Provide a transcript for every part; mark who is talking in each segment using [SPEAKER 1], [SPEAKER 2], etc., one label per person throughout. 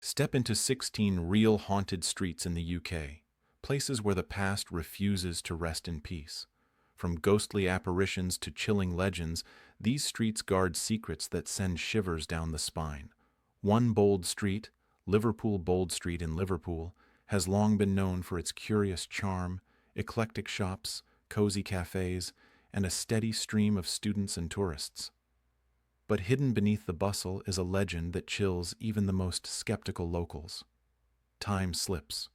[SPEAKER 1] Step into 16 real haunted streets in the UK, places where the past refuses to rest in peace. From ghostly apparitions to chilling legends, these streets guard secrets that send shivers down the spine. One bold street, Liverpool Bold Street in Liverpool, has long been known for its curious charm, eclectic shops, cozy cafes, and a steady stream of students and tourists. But hidden beneath the bustle is a legend that chills even the most skeptical locals. Time slips.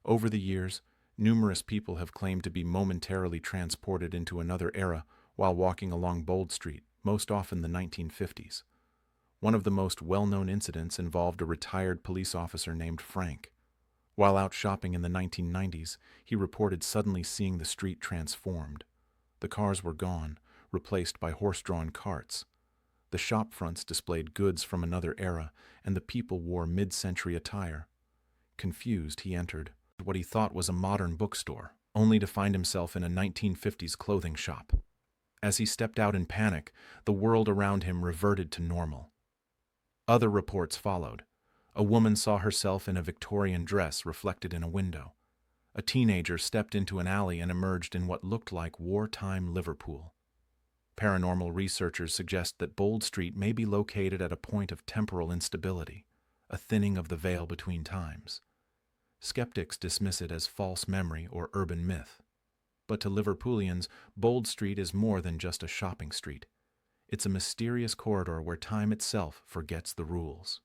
[SPEAKER 1] Over the years, numerous people have claimed to be momentarily transported into another era while walking along Bold Street, most often the 1950s. One of the most well-known incidents involved a retired police officer named Frank. While out shopping in the 1990s, he reported suddenly seeing the street transformed. The cars were gone, replaced by horse-drawn carts. The shop fronts displayed goods from another era, and the people wore mid-century attire. Confused, he entered what he thought was a modern bookstore, only to find himself in a 1950s clothing shop. As he stepped out in panic, the world around him reverted to normal. Other reports followed. A woman saw herself in a Victorian dress reflected in a window. A teenager stepped into an alley and emerged in what looked like wartime Liverpool. Paranormal researchers suggest that Bold Street may be located at a point of temporal instability, a thinning of the veil between times. Skeptics dismiss it as false memory or urban myth. But to Liverpoolians, Bold Street is more than just a shopping street. It's a mysterious corridor where time itself forgets the rules.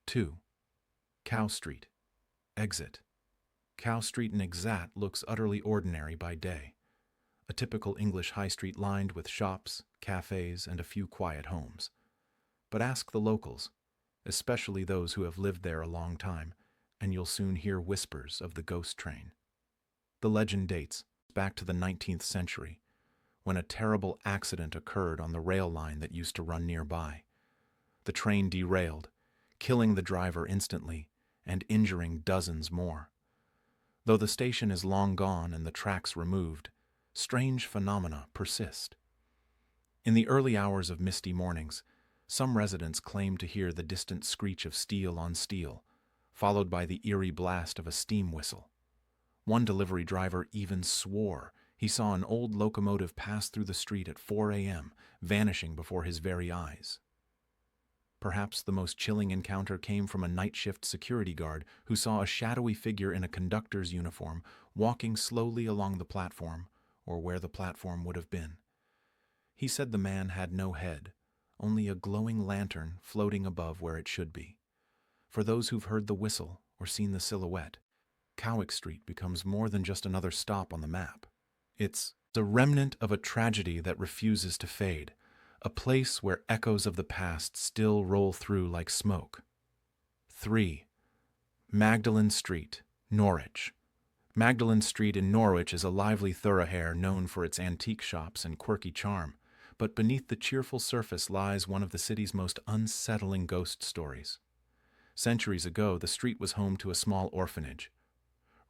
[SPEAKER 1] 2. Cow Street. Exit. Cow Street in Exat looks utterly ordinary by day. A typical English high street lined with shops, cafes, and a few quiet homes. But ask the locals, especially those who have lived there a long time, and you'll soon hear whispers of the ghost train. The legend dates back to the 19th century, when a terrible accident occurred on the rail line that used to run nearby. The train derailed, killing the driver instantly and injuring dozens more. Though the station is long gone and the tracks removed, strange phenomena persist. In the early hours of misty mornings, some residents claim to hear the distant screech of steel on steel, followed by the eerie blast of a steam whistle. One delivery driver even swore he saw an old locomotive pass through the street at 4 a.m., vanishing before his very eyes. Perhaps the most chilling encounter came from a night shift security guard who saw a shadowy figure in a conductor's uniform walking slowly along the platform, or where the platform would have been. He said the man had no head, only a glowing lantern floating above where it should be. For those who've heard the whistle or seen the silhouette, Cowick Street becomes more than just another stop on the map. It's a remnant of a tragedy that refuses to fade, a place where echoes of the past still roll through like smoke. 3. Magdalen Street, Norwich. Magdalen Street in Norwich is a lively thoroughfare known for its antique shops and quirky charm, but beneath the cheerful surface lies one of the city's most unsettling ghost stories. Centuries ago, the street was home to a small orphanage.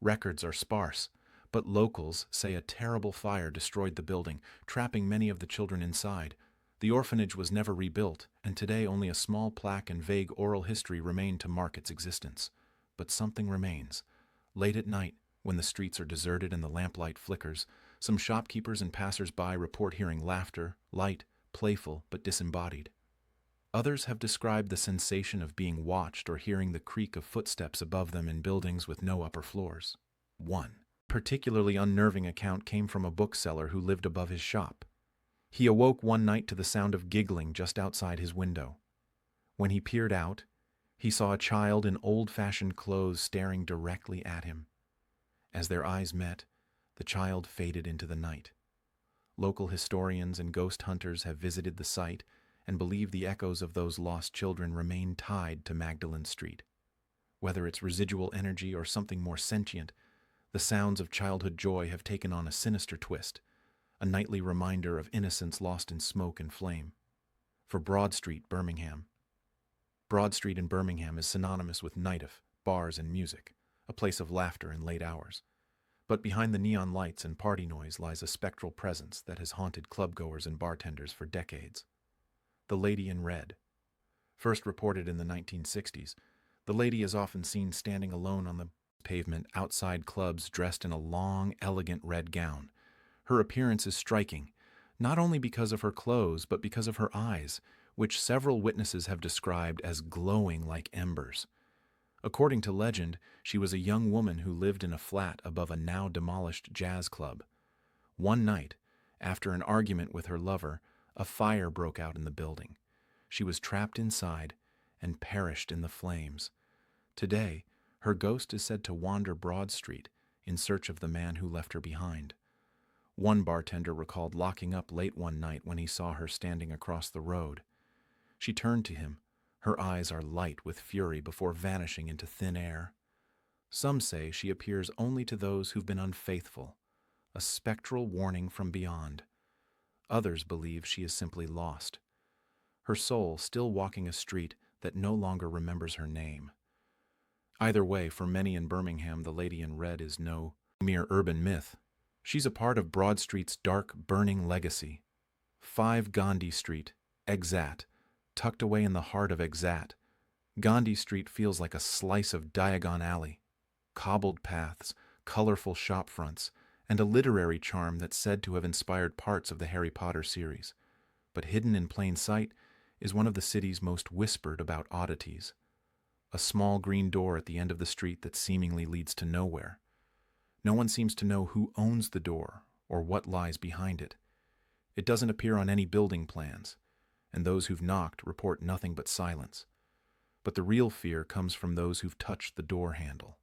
[SPEAKER 1] Records are sparse, but locals say a terrible fire destroyed the building, trapping many of the children inside. The orphanage was never rebuilt, and today only a small plaque and vague oral history remain to mark its existence. But something remains. Late at night, when the streets are deserted and the lamplight flickers, some shopkeepers and passers-by report hearing laughter, light, playful, but disembodied. Others have described the sensation of being watched or hearing the creak of footsteps above them in buildings with no upper floors. 1. Particularly unnerving account came from a bookseller who lived above his shop. He awoke one night to the sound of giggling just outside his window. When he peered out, he saw a child in old-fashioned clothes staring directly at him. As their eyes met, the child faded into the night. Local historians and ghost hunters have visited the site and believe the echoes of those lost children remain tied to Magdalen Street. Whether it's residual energy or something more sentient, the sounds of childhood joy have taken on a sinister twist, a nightly reminder of innocence lost in smoke and flame. For Broad Street, Birmingham. Broad Street in Birmingham is synonymous with nightlife, bars, and music, a place of laughter in late hours. But behind the neon lights and party noise lies a spectral presence that has haunted clubgoers and bartenders for decades. The Lady in Red. First reported in the 1960s, The lady is often seen standing alone on the pavement outside clubs dressed in a long, elegant red gown. Her appearance is striking, not only because of her clothes, but because of her eyes, which several witnesses have described as glowing like embers. According to legend, she was a young woman who lived in a flat above a now demolished jazz club. One night, after an argument with her lover, a fire broke out in the building. She was trapped inside and perished in the flames. Today, her ghost is said to wander Broad Street in search of the man who left her behind. One bartender recalled locking up late one night when he saw her standing across the road. She turned to him. Her eyes are light with fury before vanishing into thin air. Some say she appears only to those who've been unfaithful, a spectral warning from beyond. Others believe she is simply lost, her soul still walking a street that no longer remembers her name. Either way, for many in Birmingham, the Lady in Red is no mere urban myth. She's a part of Broad Street's dark, burning legacy. 5 Gandhi Street, Exat, tucked away in the heart of Exat. Gandhi Street feels like a slice of Diagon Alley. Cobbled paths, colorful shop fronts, and a literary charm that's said to have inspired parts of the Harry Potter series. But hidden in plain sight is one of the city's most whispered about oddities. A small green door at the end of the street that seemingly leads to nowhere. No one seems to know who owns the door or what lies behind it. It doesn't appear on any building plans, and those who've knocked report nothing but silence. But the real fear comes from those who've touched the door handle.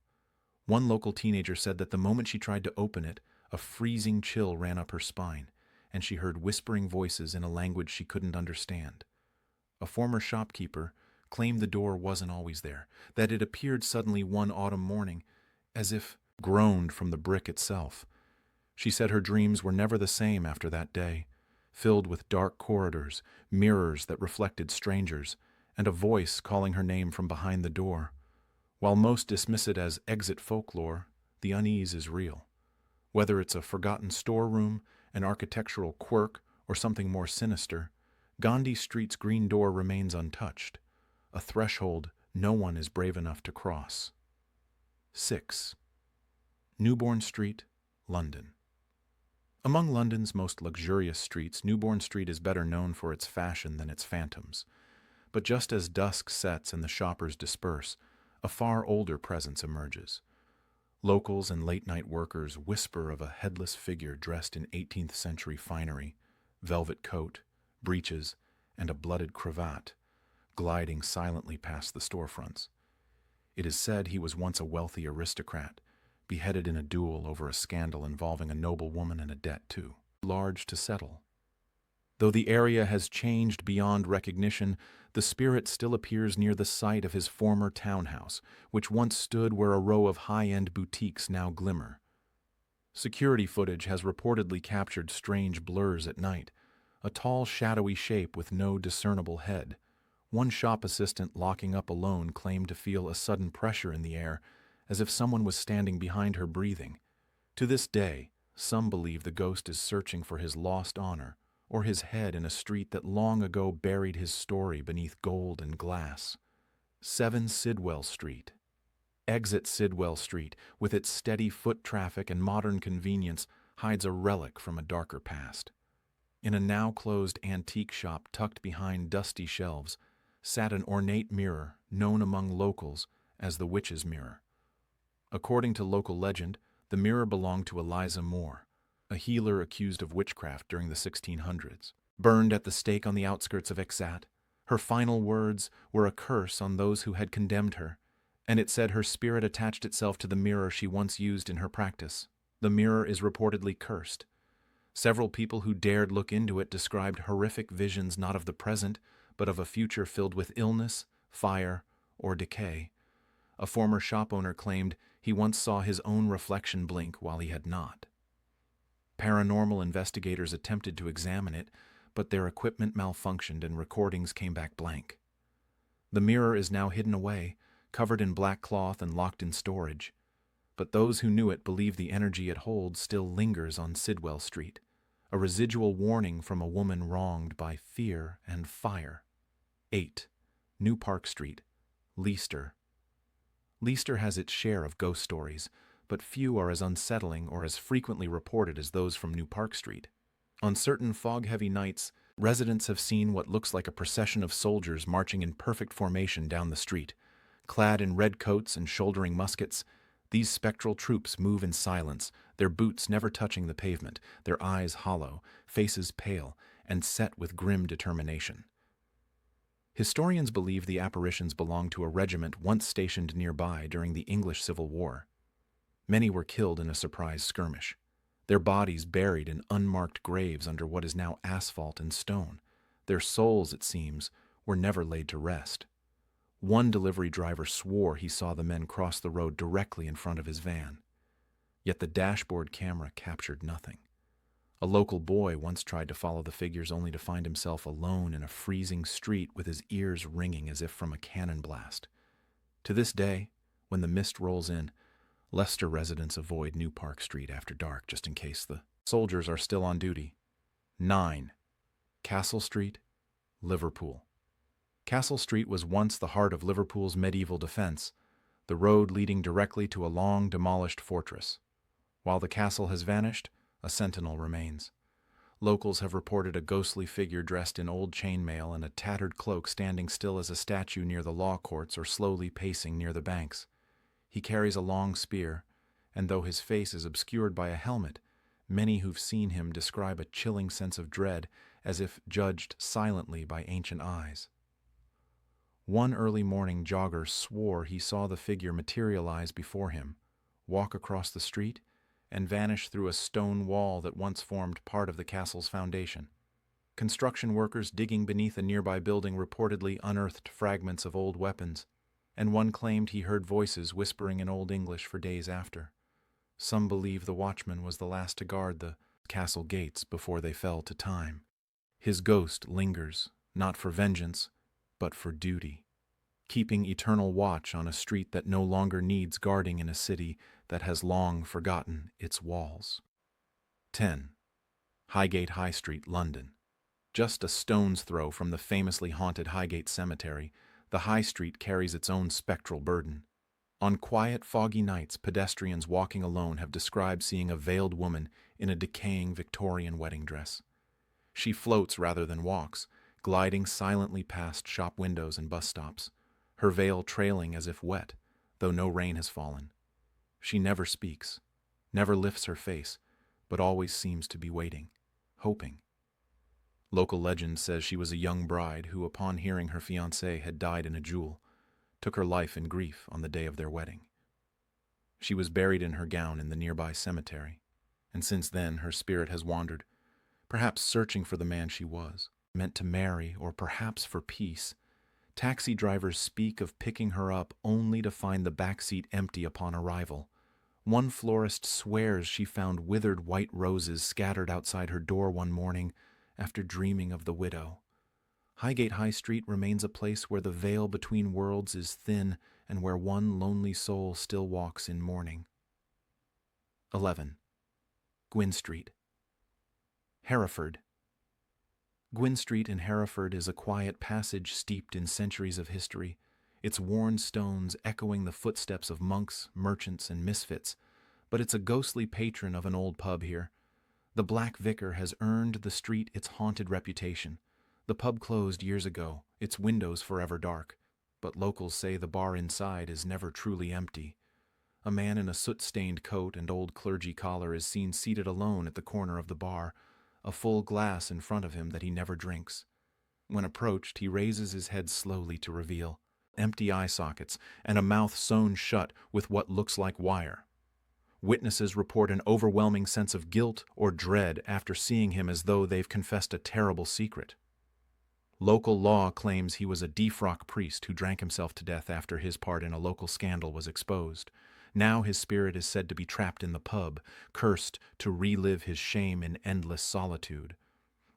[SPEAKER 1] One local teenager said that the moment she tried to open it, a freezing chill ran up her spine, and she heard whispering voices in a language she couldn't understand. A former shopkeeper claimed the door wasn't always there, that it appeared suddenly one autumn morning, as if groaned from the brick itself. She said her dreams were never the same after that day, filled with dark corridors, mirrors that reflected strangers, and a voice calling her name from behind the door. While most dismiss it as exit folklore, the unease is real. Whether it's a forgotten storeroom, an architectural quirk, or something more sinister, Gandhi Street's green door remains untouched, a threshold no one is brave enough to cross. 6. Newbourne Street, London. Among London's most luxurious streets, Newbourne Street is better known for its fashion than its phantoms. But just as dusk sets and the shoppers disperse, a far older presence emerges. Locals and late-night workers whisper of a headless figure dressed in 18th century finery, velvet coat, breeches, and a blooded cravat, gliding silently past the storefronts. It is said he was once a wealthy aristocrat, beheaded in a duel over a scandal involving a noble woman and a debt too large to settle. Though the area has changed beyond recognition, the spirit still appears near the site of his former townhouse, which once stood where a row of high-end boutiques now glimmer. Security footage has reportedly captured strange blurs at night, a tall, shadowy shape with no discernible head. One shop assistant locking up alone claimed to feel a sudden pressure in the air, as if someone was standing behind her breathing. To this day, some believe the ghost is searching for his lost honor, or his head in a street that long ago buried his story beneath gold and glass. 7 Sidwell Street. Exit Sidwell Street, with its steady foot traffic and modern convenience, hides a relic from a darker past. In a now-closed antique shop tucked behind dusty shelves, sat an ornate mirror known among locals as the Witch's Mirror. According to local legend, the mirror belonged to Eliza Moore, a healer accused of witchcraft during the 1600s. Burned at the stake on the outskirts of Exat, her final words were a curse on those who had condemned her, and it said her spirit attached itself to the mirror she once used in her practice. The mirror is reportedly cursed. Several people who dared look into it described horrific visions not of the present, but of a future filled with illness, fire, or decay. A former shop owner claimed he once saw his own reflection blink while he had not. Paranormal investigators attempted to examine it, but their equipment malfunctioned and recordings came back blank. The mirror is now hidden away, covered in black cloth and locked in storage. But those who knew it believe the energy it holds still lingers on Sidwell Street, a residual warning from a woman wronged by fear and fire. 8. New Park Street, Leicester, Leicester has its share of ghost stories, but few are as unsettling or as frequently reported as those from New Park Street. On certain fog-heavy nights, residents have seen what looks like a procession of soldiers marching in perfect formation down the street. Clad in red coats and shouldering muskets, these spectral troops move in silence, their boots never touching the pavement, their eyes hollow, faces pale, and set with grim determination. Historians believe the apparitions belong to a regiment once stationed nearby during the English Civil War. Many were killed in a surprise skirmish, their bodies buried in unmarked graves under what is now asphalt and stone. Their souls, it seems, were never laid to rest. One delivery driver swore he saw the men cross the road directly in front of his van. Yet the dashboard camera captured nothing. A local boy once tried to follow the figures only to find himself alone in a freezing street with his ears ringing as if from a cannon blast. To this day, when the mist rolls in, Leicester residents avoid New Park Street after dark just in case the soldiers are still on duty. 9. Castle Street, Liverpool. Castle Street was once the heart of Liverpool's medieval defense, the road leading directly to a long demolished fortress. While the castle has vanished, a sentinel remains. Locals have reported a ghostly figure dressed in old chainmail and a tattered cloak standing still as a statue near the law courts or slowly pacing near the banks. He carries a long spear, and though his face is obscured by a helmet, many who've seen him describe a chilling sense of dread as if judged silently by ancient eyes. One early morning jogger swore he saw the figure materialize before him, walk across the street, and vanish through a stone wall that once formed part of the castle's foundation. Construction workers digging beneath a nearby building reportedly unearthed fragments of old weapons, and one claimed he heard voices whispering in Old English for days after. Some believe the watchman was the last to guard the castle gates before they fell to time. His ghost lingers, not for vengeance, but for duty, keeping eternal watch on a street that no longer needs guarding in a city that has long forgotten its walls. 10. Highgate High Street, London. Just a stone's throw from the famously haunted Highgate Cemetery, the High Street carries its own spectral burden. On quiet, foggy nights, pedestrians walking alone have described seeing a veiled woman in a decaying Victorian wedding dress. She floats rather than walks, gliding silently past shop windows and bus stops, her veil trailing as if wet, though no rain has fallen. She never speaks, never lifts her face, but always seems to be waiting, hoping. Local legend says she was a young bride who, upon hearing her fiancé had died in a duel, took her life in grief on the day of their wedding. She was buried in her gown in the nearby cemetery, and since then her spirit has wandered, perhaps searching for the man she was, meant to marry, or perhaps for peace. Taxi drivers speak of picking her up only to find the back seat empty upon arrival. One florist swears she found withered white roses scattered outside her door one morning after dreaming of the widow. Highgate High Street remains a place where the veil between worlds is thin and where one lonely soul still walks in mourning. 11. Gwyn Street, Hereford. Gwyn Street in Hereford is a quiet passage steeped in centuries of history, its worn stones echoing the footsteps of monks, merchants, and misfits, but it's a ghostly patron of an old pub here. The Black Vicar has earned the street its haunted reputation. The pub closed years ago, its windows forever dark, but locals say the bar inside is never truly empty. A man in a soot-stained coat and old clergy collar is seen seated alone at the corner of the bar, a full glass in front of him that he never drinks. When approached, he raises his head slowly to reveal empty eye sockets and a mouth sewn shut with what looks like wire. Witnesses report an overwhelming sense of guilt or dread after seeing him, as though they've confessed a terrible secret. Local law claims he was a defrock priest who drank himself to death after his part in a local scandal was exposed. Now his spirit is said to be trapped in the pub, cursed to relive his shame in endless solitude.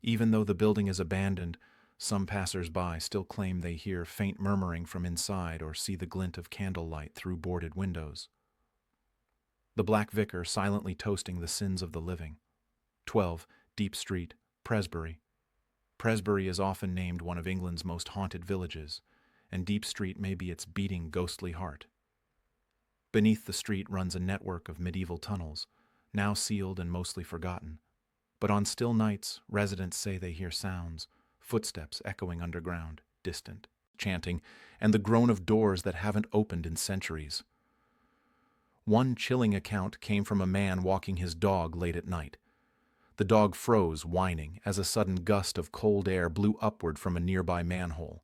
[SPEAKER 1] Even though the building is abandoned, some passers-by still claim they hear faint murmuring from inside or see the glint of candlelight through boarded windows. The Black Vicar silently toasting the sins of the living. 12. Deep Street, Presbury. Presbury is often named one of England's most haunted villages, and Deep Street may be its beating ghostly heart. Beneath the street runs a network of medieval tunnels, now sealed and mostly forgotten. But on still nights, residents say they hear sounds, footsteps echoing underground, distant, chanting, and the groan of doors that haven't opened in centuries. One chilling account came from a man walking his dog late at night. The dog froze, whining, as a sudden gust of cold air blew upward from a nearby manhole.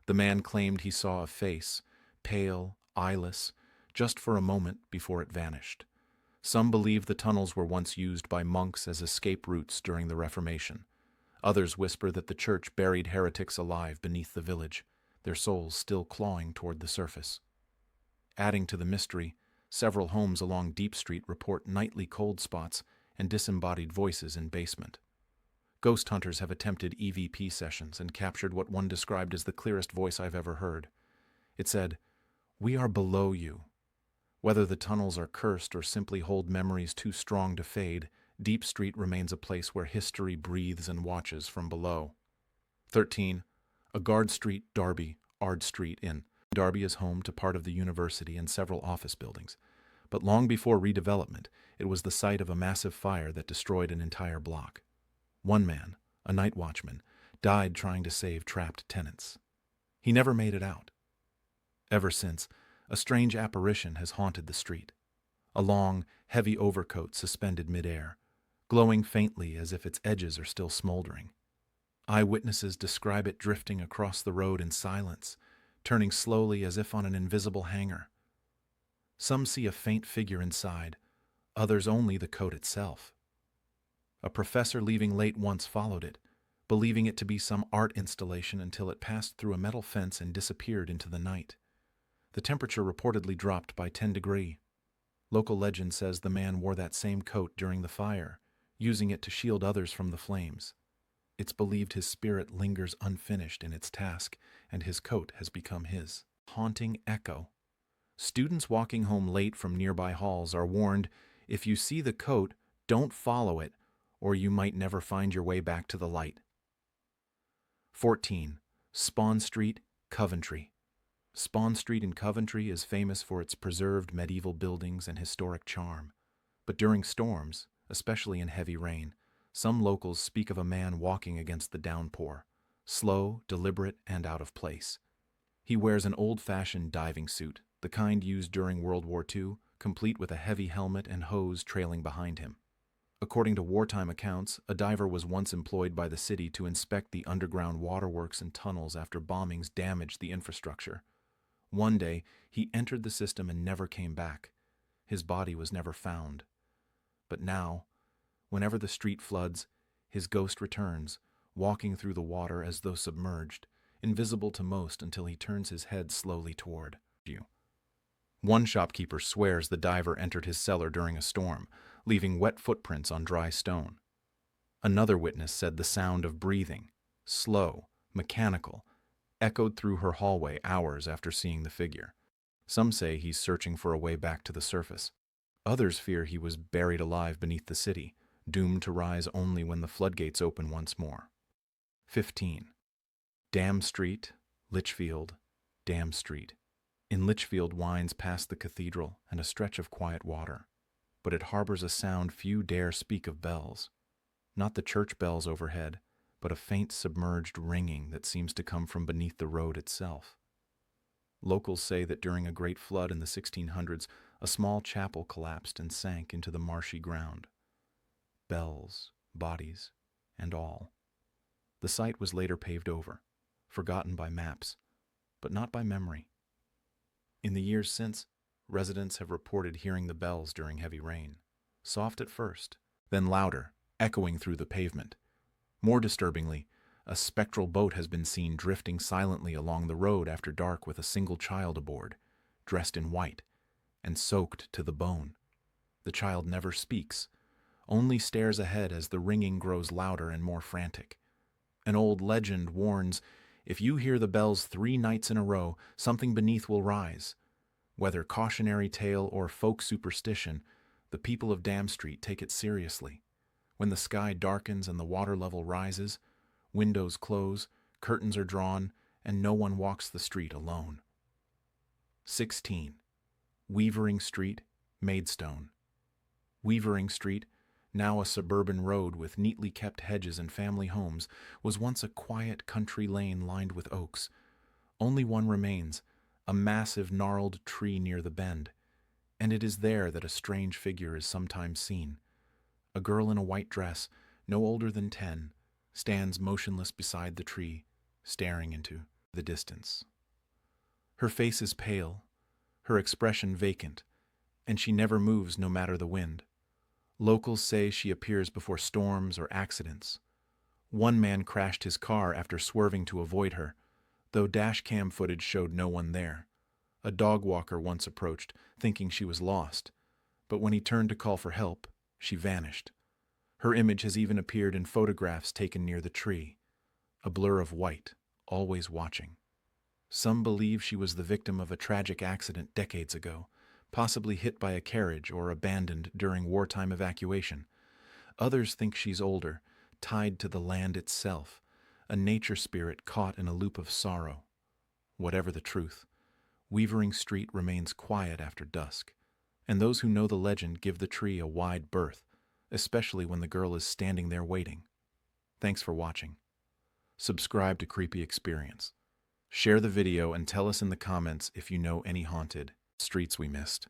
[SPEAKER 1] The man claimed he saw a face, pale, eyeless, just for a moment before it vanished. Some believe the tunnels were once used by monks as escape routes during the Reformation. Others whisper that the church buried heretics alive beneath the village, their souls still clawing toward the surface. Adding to the mystery, several homes along Deep Street report nightly cold spots and disembodied voices in basement. Ghost hunters have attempted EVP sessions and captured what one described as the clearest voice I've ever heard. It said, "We are below you." Whether the tunnels are cursed or simply hold memories too strong to fade, Deep Street remains a place where history breathes and watches from below. 13. Agard Street, Derby, Ard Street Inn. Derby is home to part of the university and several office buildings. But long before redevelopment, it was the site of a massive fire that destroyed an entire block. One man, a night watchman, died trying to save trapped tenants. He never made it out. Ever since, a strange apparition has haunted the street. A long, heavy overcoat suspended midair, glowing faintly as if its edges are still smoldering. Eyewitnesses describe it drifting across the road in silence, turning slowly as if on an invisible hanger. Some see a faint figure inside, others only the coat itself. A professor leaving late once followed it, believing it to be some art installation until it passed through a metal fence and disappeared into the night. The temperature reportedly dropped by 10 degrees. Local legend says the man wore that same coat during the fire, using it to shield others from the flames. It's believed his spirit lingers unfinished in its task, and his coat has become his haunting echo. Students walking home late from nearby halls are warned, if you see the coat, don't follow it, or you might never find your way back to the light. 14. Spawn Street, Coventry. Spawn Street in Coventry is famous for its preserved medieval buildings and historic charm. But during storms, especially in heavy rain, some locals speak of a man walking against the downpour, slow, deliberate, and out of place. He wears an old-fashioned diving suit, the kind used during World War II, complete with a heavy helmet and hose trailing behind him. According to wartime accounts, a diver was once employed by the city to inspect the underground waterworks and tunnels after bombings damaged the infrastructure. One day, he entered the system and never came back. His body was never found. But now, whenever the street floods, his ghost returns, walking through the water as though submerged, invisible to most until he turns his head slowly toward you. One shopkeeper swears the diver entered his cellar during a storm, leaving wet footprints on dry stone. Another witness said the sound of breathing, slow, mechanical, echoed through her hallway hours after seeing the figure. Some say he's searching for a way back to the surface. Others fear he was buried alive beneath the city, doomed to rise only when the floodgates open once more. 15. Dam Street, Lichfield, Dam Street. In Lichfield winds past the cathedral and a stretch of quiet water, but it harbors a sound few dare speak of bells. Not the church bells overhead, but a faint submerged ringing that seems to come from beneath the road itself. Locals say that during a great flood in the 1600s, a small chapel collapsed and sank into the marshy ground. Bells, bodies, and all. The site was later paved over, forgotten by maps, but not by memory. In the years since, residents have reported hearing the bells during heavy rain, soft at first, then louder, echoing through the pavement. More disturbingly, a spectral boat has been seen drifting silently along the road after dark with a single child aboard, dressed in white, and soaked to the bone. The child never speaks, only stares ahead as the ringing grows louder and more frantic. An old legend warns, if you hear the bells 3 nights in a row, something beneath will rise. Whether cautionary tale or folk superstition, the people of Dam Street take it seriously. When the sky darkens and the water level rises, windows close, curtains are drawn, and no one walks the street alone. 16. Weavering Street, Maidstone. Weavering Street, now a suburban road with neatly kept hedges and family homes, was once a quiet country lane lined with oaks. Only one remains, a massive gnarled tree near the bend, and it is there that a strange figure is sometimes seen. A girl in a white dress, no older than 10, stands motionless beside the tree, staring into the distance. Her face is pale, her expression vacant, and she never moves no matter the wind. Locals say she appears before storms or accidents. One man crashed his car after swerving to avoid her, though dash cam footage showed no one there. A dog walker once approached, thinking she was lost, but when he turned to call for help, she vanished. Her image has even appeared in photographs taken near the tree, a blur of white, always watching. Some believe she was the victim of a tragic accident decades ago, possibly hit by a carriage or abandoned during wartime evacuation. Others think she's older, tied to the land itself, a nature spirit caught in a loop of sorrow. Whatever the truth, Weavering Street remains quiet after dusk, and those who know the legend give the tree a wide berth, especially when the girl is standing there waiting. Thanks for watching. Subscribe to Creepy Experience. Share the video and tell us in the comments if you know any haunted streets we missed.